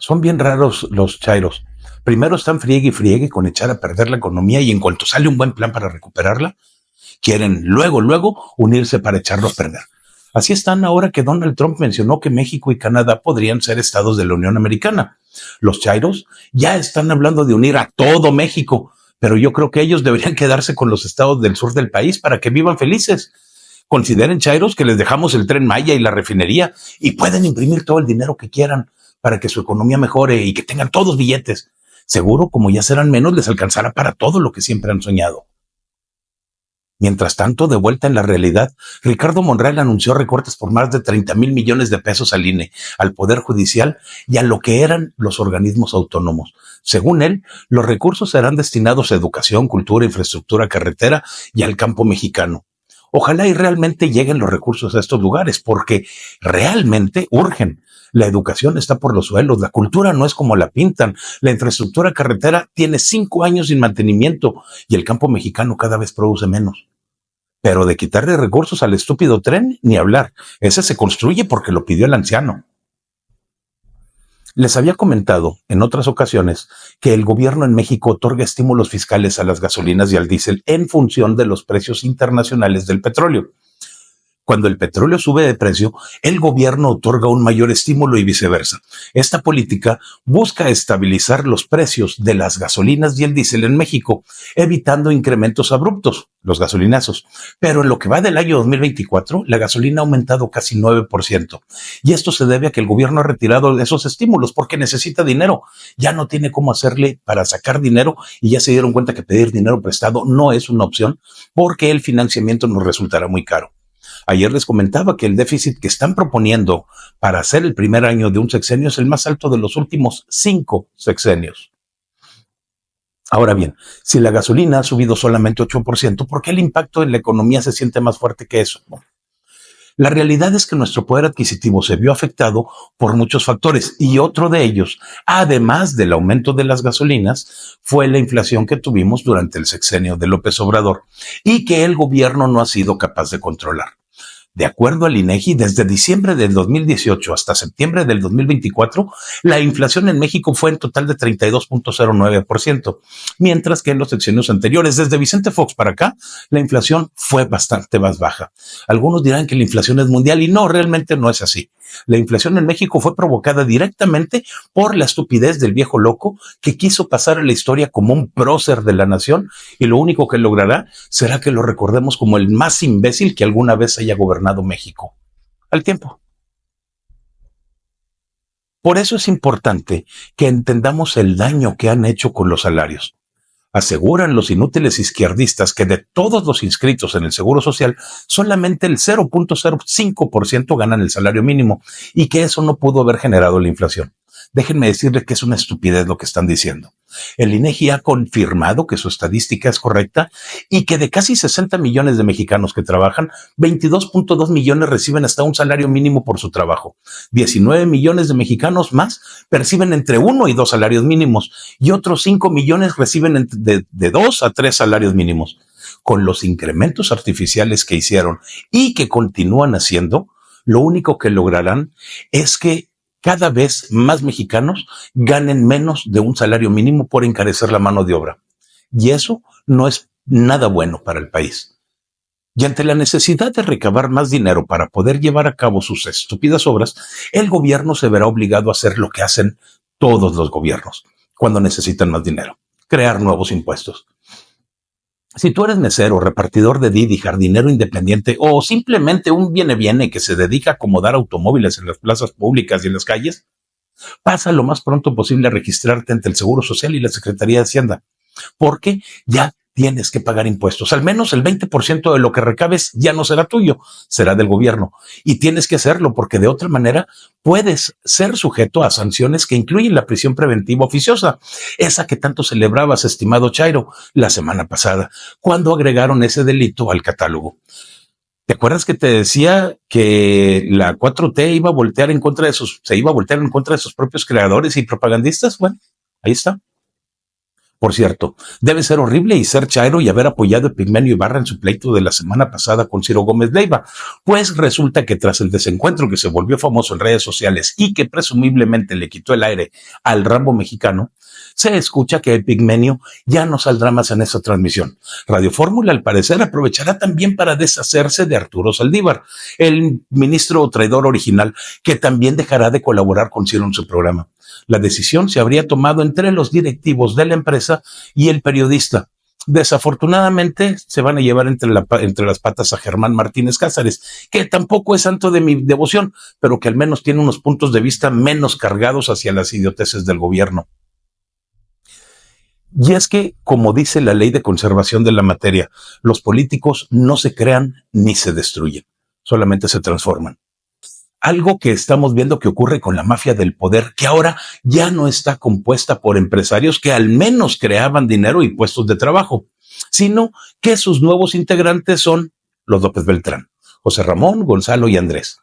Son bien raros los chairos. Primero están friegue y friegue con echar a perder la economía y en cuanto sale un buen plan para recuperarla, quieren luego unirse para echarlo a perder. Así están ahora que Donald Trump mencionó que México y Canadá podrían ser estados de la Unión Americana. Los chairos ya están hablando de unir a todo México, pero yo creo que ellos deberían quedarse con los estados del sur del país para que vivan felices. Consideren, chairos, que les dejamos el Tren Maya y la refinería y pueden imprimir todo el dinero que quieran para que su economía mejore y que tengan todos billetes. Seguro, como ya serán menos, les alcanzará para todo lo que siempre han soñado. Mientras tanto, de vuelta en la realidad, Ricardo Monreal anunció recortes por más de 30,000 millones de pesos al INE, al Poder Judicial y a lo que eran los organismos autónomos. Según él, los recursos serán destinados a educación, cultura, infraestructura carretera y al campo mexicano. Ojalá y realmente lleguen los recursos a estos lugares, porque realmente urgen. La educación está por los suelos, la cultura no es como la pintan, la infraestructura carretera tiene 5 años sin mantenimiento y el campo mexicano cada vez produce menos. Pero de quitarle recursos al estúpido tren, ni hablar. Ese se construye porque lo pidió el anciano. Les había comentado en otras ocasiones que el gobierno en México otorga estímulos fiscales a las gasolinas y al diésel en función de los precios internacionales del petróleo. Cuando el petróleo sube de precio, el gobierno otorga un mayor estímulo y viceversa. Esta política busca estabilizar los precios de las gasolinas y el diésel en México, evitando incrementos abruptos, los gasolinazos. Pero en lo que va del año 2024, la gasolina ha aumentado casi 9%. Y esto se debe a que el gobierno ha retirado esos estímulos porque necesita dinero. Ya no tiene cómo hacerle para sacar dinero y ya se dieron cuenta que pedir dinero prestado no es una opción porque el financiamiento nos resultará muy caro. Ayer les comentaba que el déficit que están proponiendo para hacer el primer año de un sexenio es el más alto de los últimos 5 sexenios. Ahora bien, si la gasolina ha subido solamente 8%, ¿por qué el impacto en la economía se siente más fuerte que eso? La realidad es que nuestro poder adquisitivo se vio afectado por muchos factores y otro de ellos, además del aumento de las gasolinas, fue la inflación que tuvimos durante el sexenio de López Obrador y que el gobierno no ha sido capaz de controlar. De acuerdo al INEGI, desde diciembre del 2018 hasta septiembre del 2024, la inflación en México fue en total de 32.09%, mientras que en los sexenios anteriores, desde Vicente Fox para acá, la inflación fue bastante más baja. Algunos dirán que la inflación es mundial y no, realmente no es así. La inflación en México fue provocada directamente por la estupidez del viejo loco que quiso pasar a la historia como un prócer de la nación y lo único que logrará será que lo recordemos como el más imbécil que alguna vez haya gobernado México. Al tiempo. Por eso es importante que entendamos el daño que han hecho con los salarios. Aseguran los inútiles izquierdistas que de todos los inscritos en el Seguro Social, solamente el 0.05% ganan el salario mínimo y que eso no pudo haber generado la inflación. Déjenme decirles que es una estupidez lo que están diciendo. El INEGI ha confirmado que su estadística es correcta y que de casi 60 millones de mexicanos que trabajan, 22.2 millones reciben hasta un salario mínimo por su trabajo. 19 millones de mexicanos más perciben entre 1 y 2 salarios mínimos y otros 5 millones reciben de 2 a 3 salarios mínimos. Con los incrementos artificiales que hicieron y que continúan haciendo, lo único que lograrán es que cada vez más mexicanos ganen menos de un salario mínimo por encarecer la mano de obra. Y eso no es nada bueno para el país. Y ante la necesidad de recabar más dinero para poder llevar a cabo sus estúpidas obras, el gobierno se verá obligado a hacer lo que hacen todos los gobiernos cuando necesitan más dinero: crear nuevos impuestos. Si tú eres mesero, repartidor de Didi, jardinero independiente o simplemente un viene que se dedica a acomodar automóviles en las plazas públicas y en las calles, pasa lo más pronto posible a registrarte ante el Seguro Social y la Secretaría de Hacienda, porque ya tienes que pagar impuestos. Al menos el 20% de lo que recabes ya no será tuyo, será del gobierno. Y tienes que hacerlo porque de otra manera puedes ser sujeto a sanciones que incluyen la prisión preventiva oficiosa, esa que tanto celebrabas, estimado Chairo, la semana pasada, cuando agregaron ese delito al catálogo. ¿Te acuerdas que te decía que la 4T iba a voltear en contra de se iba a voltear en contra de sus propios creadores y propagandistas? Bueno, ahí está. Por cierto, debe ser horrible y ser chairo y haber apoyado a Epigmenio Ibarra en su pleito de la semana pasada con Ciro Gómez Leiva, pues resulta que tras el desencuentro que se volvió famoso en redes sociales y que presumiblemente le quitó el aire al Rambo mexicano, se escucha que Epigmenio ya no saldrá más en esa transmisión. Radio Fórmula, al parecer, aprovechará también para deshacerse de Arturo Saldívar, el ministro traidor original, que también dejará de colaborar con Ciro en su programa. La decisión se habría tomado entre los directivos de la empresa y el periodista. Desafortunadamente se van a llevar entre las patas a Germán Martínez Cázares, que tampoco es santo de mi devoción, pero que al menos tiene unos puntos de vista menos cargados hacia las idioteces del gobierno. Y es que, como dice la ley de conservación de la materia, los políticos no se crean ni se destruyen, solamente se transforman. Algo que estamos viendo que ocurre con la mafia del poder, que ahora ya no está compuesta por empresarios que al menos creaban dinero y puestos de trabajo, sino que sus nuevos integrantes son los López Beltrán, José Ramón, Gonzalo y Andrés.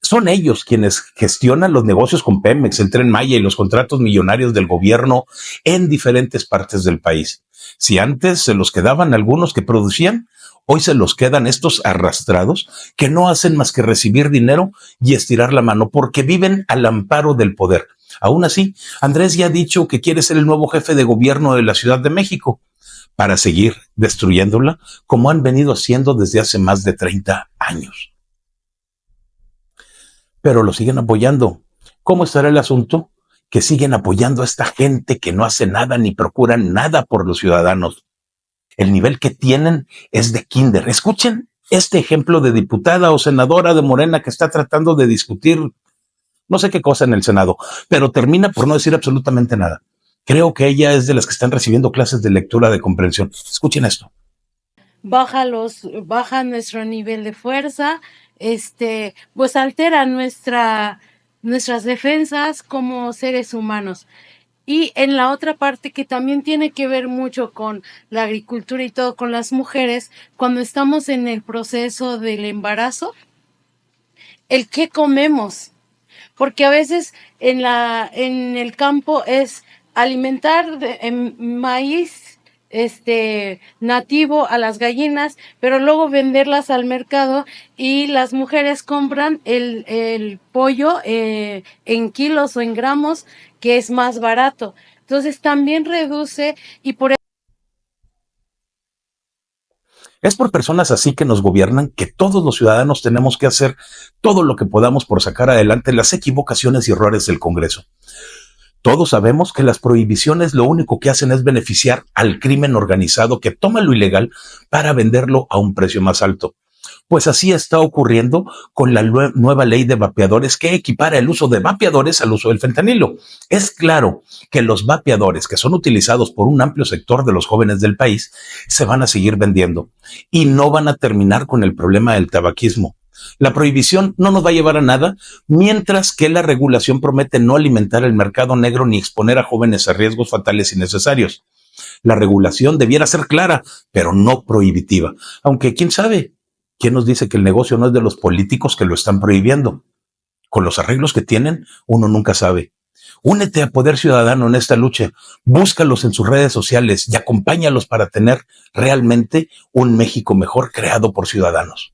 Son ellos quienes gestionan los negocios con Pemex, el Tren Maya y los contratos millonarios del gobierno en diferentes partes del país. Si antes se los quedaban algunos que producían, hoy se los quedan estos arrastrados que no hacen más que recibir dinero y estirar la mano porque viven al amparo del poder. Aún así, Andrés ya ha dicho que quiere ser el nuevo jefe de gobierno de la Ciudad de México para seguir destruyéndola como han venido haciendo desde hace más de 30 años. Pero lo siguen apoyando. ¿Cómo estará el asunto? Que siguen apoyando a esta gente que no hace nada ni procura nada por los ciudadanos. El nivel que tienen es de kinder. Escuchen este ejemplo de diputada o senadora de Morena que está tratando de discutir no sé qué cosa en el Senado, pero termina por no decir absolutamente nada. Creo que ella es de las que están recibiendo clases de lectura de comprensión. Escuchen esto. Baja nuestro nivel de fuerza, pues altera nuestras defensas como seres humanos. Y en la otra parte que también tiene que ver mucho con la agricultura y todo, con las mujeres, cuando estamos en el proceso del embarazo, el qué comemos, porque a veces en el campo es alimentar maíz nativo a las gallinas, pero luego venderlas al mercado y las mujeres compran el pollo en kilos o en gramos, que es más barato. Entonces también reduce y por Es por personas así que nos gobiernan que todos los ciudadanos tenemos que hacer todo lo que podamos por sacar adelante las equivocaciones y errores del Congreso. Todos sabemos que las prohibiciones lo único que hacen es beneficiar al crimen organizado que toma lo ilegal para venderlo a un precio más alto. Pues así está ocurriendo con la nueva ley de vapeadores que equipara el uso de vapeadores al uso del fentanilo. Es claro que los vapeadores, que son utilizados por un amplio sector de los jóvenes del país, se van a seguir vendiendo y no van a terminar con el problema del tabaquismo. La prohibición no nos va a llevar a nada, mientras que la regulación promete no alimentar el mercado negro ni exponer a jóvenes a riesgos fatales innecesarios. La regulación debiera ser clara, pero no prohibitiva. Aunque, ¿quién sabe? ¿Quién nos dice que el negocio no es de los políticos que lo están prohibiendo? Con los arreglos que tienen, uno nunca sabe. Únete a Poder Ciudadano en esta lucha, búscalos en sus redes sociales y acompáñalos para tener realmente un México mejor creado por ciudadanos.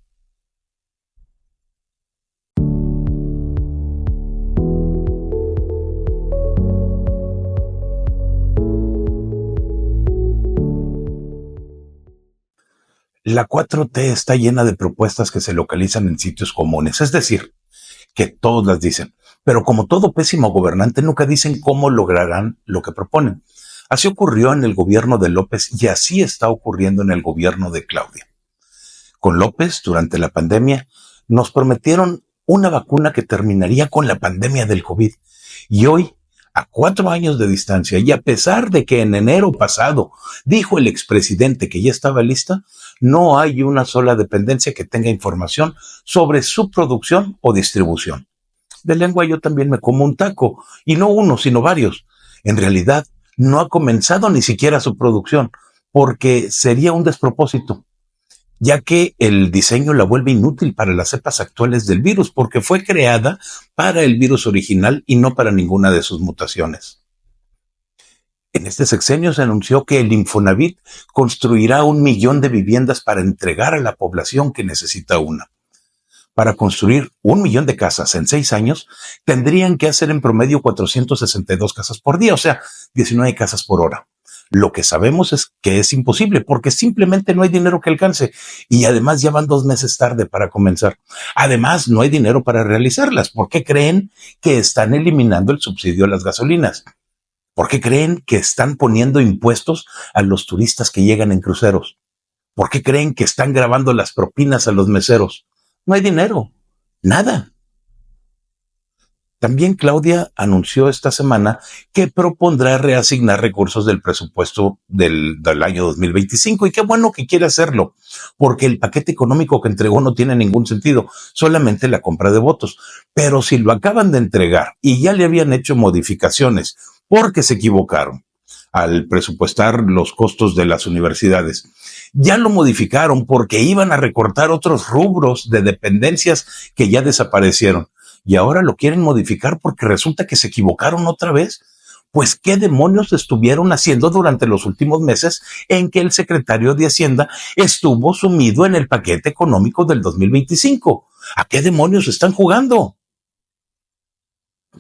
La 4T está llena de propuestas que se localizan en sitios comunes, es decir, que todos las dicen, pero como todo pésimo gobernante nunca dicen cómo lograrán lo que proponen. Así ocurrió en el gobierno de López y así está ocurriendo en el gobierno de Claudia. Con López, durante la pandemia, nos prometieron una vacuna que terminaría con la pandemia del COVID. Y hoy, a 4 años de distancia, y a pesar de que en enero pasado dijo el expresidente que ya estaba lista, no hay una sola dependencia que tenga información sobre su producción o distribución. De lengua yo también me como un taco, y no uno, sino varios. En realidad, no ha comenzado ni siquiera su producción, porque sería un despropósito, ya que el diseño la vuelve inútil para las cepas actuales del virus, porque fue creada para el virus original y no para ninguna de sus mutaciones. En este sexenio se anunció que el Infonavit construirá 1 millón de viviendas para entregar a la población que necesita una. Para construir 1 millón de casas en 6 años, tendrían que hacer en promedio 462 casas por día, o sea, 19 casas por hora. Lo que sabemos es que es imposible porque simplemente no hay dinero que alcance y además ya van 2 meses tarde para comenzar. Además, no hay dinero para realizarlas. ¿Por qué creen que están eliminando el subsidio a las gasolinas? ¿Por qué creen que están poniendo impuestos a los turistas que llegan en cruceros? ¿Por qué creen que están grabando las propinas a los meseros? No hay dinero, nada. También Claudia anunció esta semana que propondrá reasignar recursos del presupuesto del año 2025 y qué bueno que quiere hacerlo, porque el paquete económico que entregó no tiene ningún sentido, solamente la compra de votos. Pero si lo acaban de entregar y ya le habían hecho modificaciones porque se equivocaron al presupuestar los costos de las universidades, ya lo modificaron porque iban a recortar otros rubros de dependencias que ya desaparecieron y ahora lo quieren modificar porque resulta que se equivocaron otra vez. Pues, ¿qué demonios estuvieron haciendo durante los últimos meses en que el secretario de Hacienda estuvo sumido en el paquete económico del 2025? ¿A qué demonios están jugando?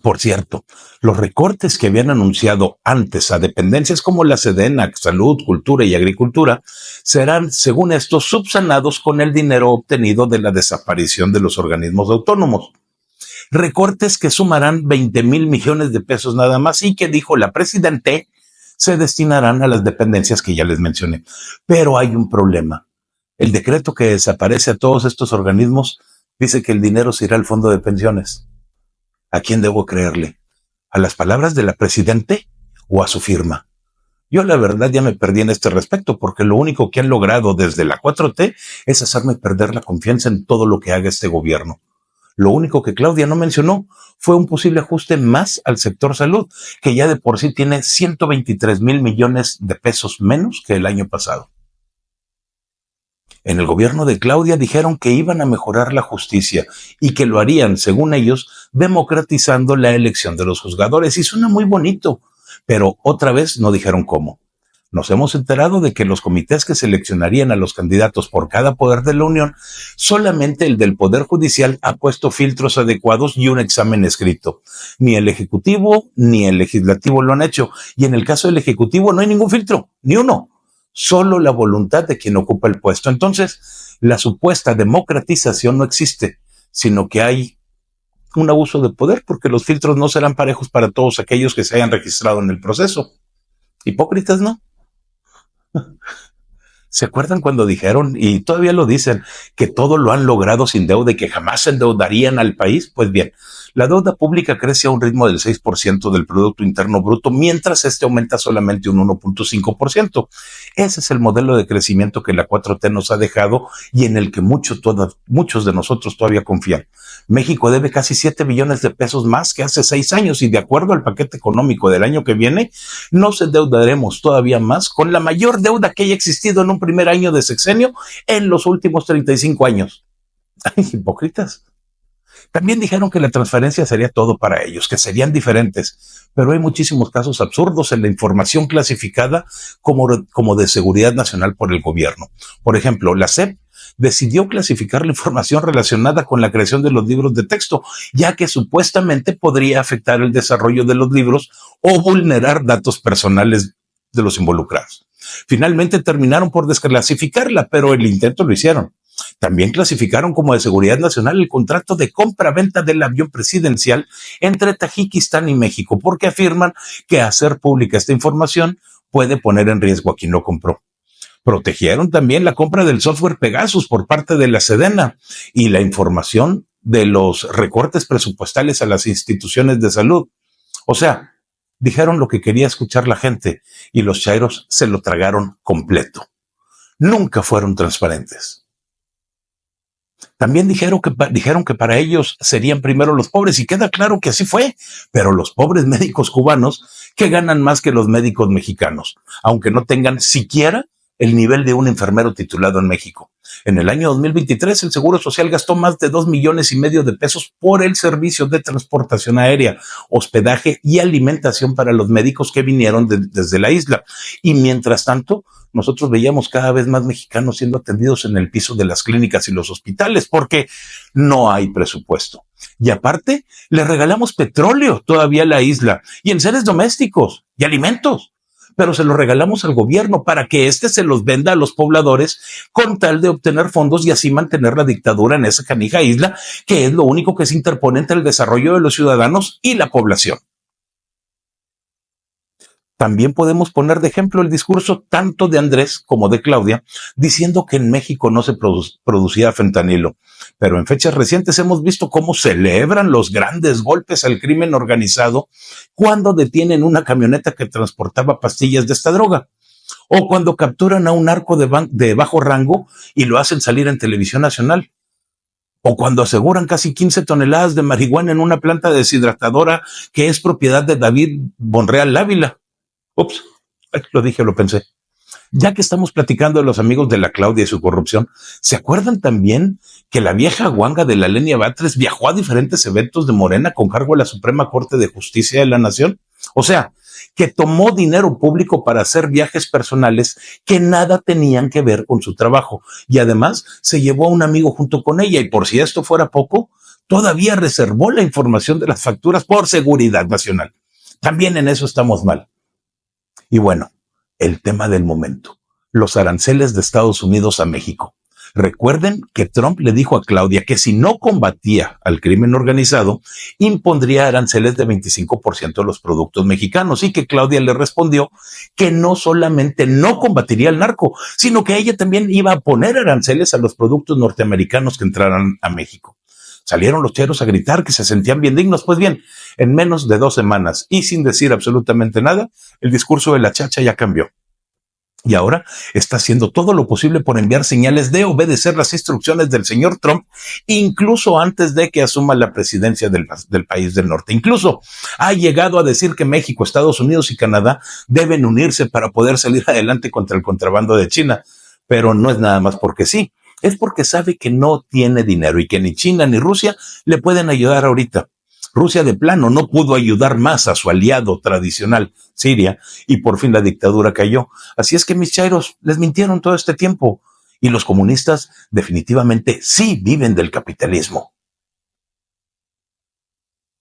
Por cierto, los recortes que habían anunciado antes a dependencias como la Sedena, Salud, Cultura y Agricultura serán, según esto, subsanados con el dinero obtenido de la desaparición de los organismos autónomos. Recortes que sumarán 20,000 millones de pesos nada más y que, dijo la presidente, se destinarán a las dependencias que ya les mencioné. Pero hay un problema. El decreto que desaparece a todos estos organismos dice que el dinero se irá al fondo de pensiones. ¿A quién debo creerle? ¿A las palabras de la presidente o a su firma? Yo la verdad ya me perdí en este respecto porque lo único que han logrado desde la 4T es hacerme perder la confianza en todo lo que haga este gobierno. Lo único que Claudia no mencionó fue un posible ajuste más al sector salud, que ya de por sí tiene 123,000 millones de pesos menos que el año pasado. En el gobierno de Claudia dijeron que iban a mejorar la justicia y que lo harían, según ellos, democratizando la elección de los juzgadores. Y suena muy bonito, pero otra vez no dijeron cómo. Nos hemos enterado de que los comités que seleccionarían a los candidatos por cada poder de la Unión, solamente el del Poder Judicial ha puesto filtros adecuados y un examen escrito. Ni el Ejecutivo ni el Legislativo lo han hecho. Y en el caso del Ejecutivo no hay ningún filtro, ni uno. Solo la voluntad de quien ocupa el puesto. Entonces, la supuesta democratización no existe, sino que hay un abuso de poder porque los filtros no serán parejos para todos aquellos que se hayan registrado en el proceso. Hipócritas, ¿no? ¿Se acuerdan cuando dijeron, y todavía lo dicen, que todo lo han logrado sin deuda y que jamás se endeudarían al país? Pues bien, la deuda pública crece a un ritmo del 6% del Producto Interno Bruto, mientras este aumenta solamente un 1.5%. Ese es el modelo de crecimiento que la 4T nos ha dejado y en el que muchos de nosotros todavía confían. México debe casi 7 billones de pesos más que hace 6 años y de acuerdo al paquete económico del año que viene, nos endeudaremos todavía más con la mayor deuda que haya existido en un primer año de sexenio en los últimos 35 años. Ay, hipócritas. También dijeron que la transferencia sería todo para ellos, que serían diferentes, pero hay muchísimos casos absurdos en la información clasificada como de seguridad nacional por el gobierno. Por ejemplo, la SEP decidió clasificar la información relacionada con la creación de los libros de texto, ya que supuestamente podría afectar el desarrollo de los libros o vulnerar datos personales de los involucrados. Finalmente terminaron por desclasificarla, pero el intento lo hicieron. También clasificaron como de seguridad nacional el contrato de compra-venta del avión presidencial entre Tayikistán y México, porque afirman que hacer pública esta información puede poner en riesgo a quien lo compró. Protegieron también la compra del software Pegasus por parte de la Sedena y la información de los recortes presupuestales a las instituciones de salud. O sea, dijeron lo que quería escuchar la gente y los chairos se lo tragaron completo. Nunca fueron transparentes. También dijeron que para ellos serían primero los pobres y queda claro que así fue, pero los pobres médicos cubanos que ganan más que los médicos mexicanos, aunque no tengan siquiera el nivel de un enfermero titulado en México. En el año 2023, el Seguro Social gastó más de 2,5 millones de pesos por el servicio de transportación aérea, hospedaje y alimentación para los médicos que vinieron desde la isla. Y mientras tanto, nosotros veíamos cada vez más mexicanos siendo atendidos en el piso de las clínicas y los hospitales porque no hay presupuesto. Y aparte, le regalamos petróleo todavía a la isla y enseres domésticos y alimentos, pero se los regalamos al gobierno para que éste se los venda a los pobladores con tal de obtener fondos y así mantener la dictadura en esa canija isla, que es lo único que se interpone entre el desarrollo de los ciudadanos y la población. También podemos poner de ejemplo el discurso tanto de Andrés como de Claudia, diciendo que en México no se producía fentanilo. Pero en fechas recientes hemos visto cómo celebran los grandes golpes al crimen organizado cuando detienen una camioneta que transportaba pastillas de esta droga. O cuando capturan a un narco de bajo rango y lo hacen salir en televisión nacional. O cuando aseguran casi 15 toneladas de marihuana en una planta deshidratadora que es propiedad de David Bonreal Ávila. Ups, lo dije, lo pensé. Ya que estamos platicando de los amigos de la Claudia y su corrupción, ¿se acuerdan también que la vieja guanga de la Lenia Batres viajó a diferentes eventos de Morena con cargo a la Suprema Corte de Justicia de la Nación? O sea, que tomó dinero público para hacer viajes personales que nada tenían que ver con su trabajo. Y además se llevó a un amigo junto con ella. Y por si esto fuera poco, todavía reservó la información de las facturas por seguridad nacional. También en eso estamos mal. Y bueno, el tema del momento, los aranceles de Estados Unidos a México. Recuerden que Trump le dijo a Claudia que si no combatía al crimen organizado, impondría aranceles de 25% a los productos mexicanos y que Claudia le respondió que no solamente no combatiría el narco, sino que ella también iba a poner aranceles a los productos norteamericanos que entraran a México. Salieron los cheros a gritar que se sentían bien dignos. Pues bien, en menos de 2 semanas y sin decir absolutamente nada, el discurso de la chacha ya cambió. Y ahora está haciendo todo lo posible por enviar señales de obedecer las instrucciones del señor Trump, incluso antes de que asuma la presidencia del país del norte. Incluso ha llegado a decir que México, Estados Unidos y Canadá deben unirse para poder salir adelante contra el contrabando de China. Pero no es nada más porque sí. Es porque sabe que no tiene dinero y que ni China ni Rusia le pueden ayudar ahorita. Rusia de plano no pudo ayudar más a su aliado tradicional, Siria, y por fin la dictadura cayó. Así es que mis chairos les mintieron todo este tiempo. Y los comunistas definitivamente sí viven del capitalismo.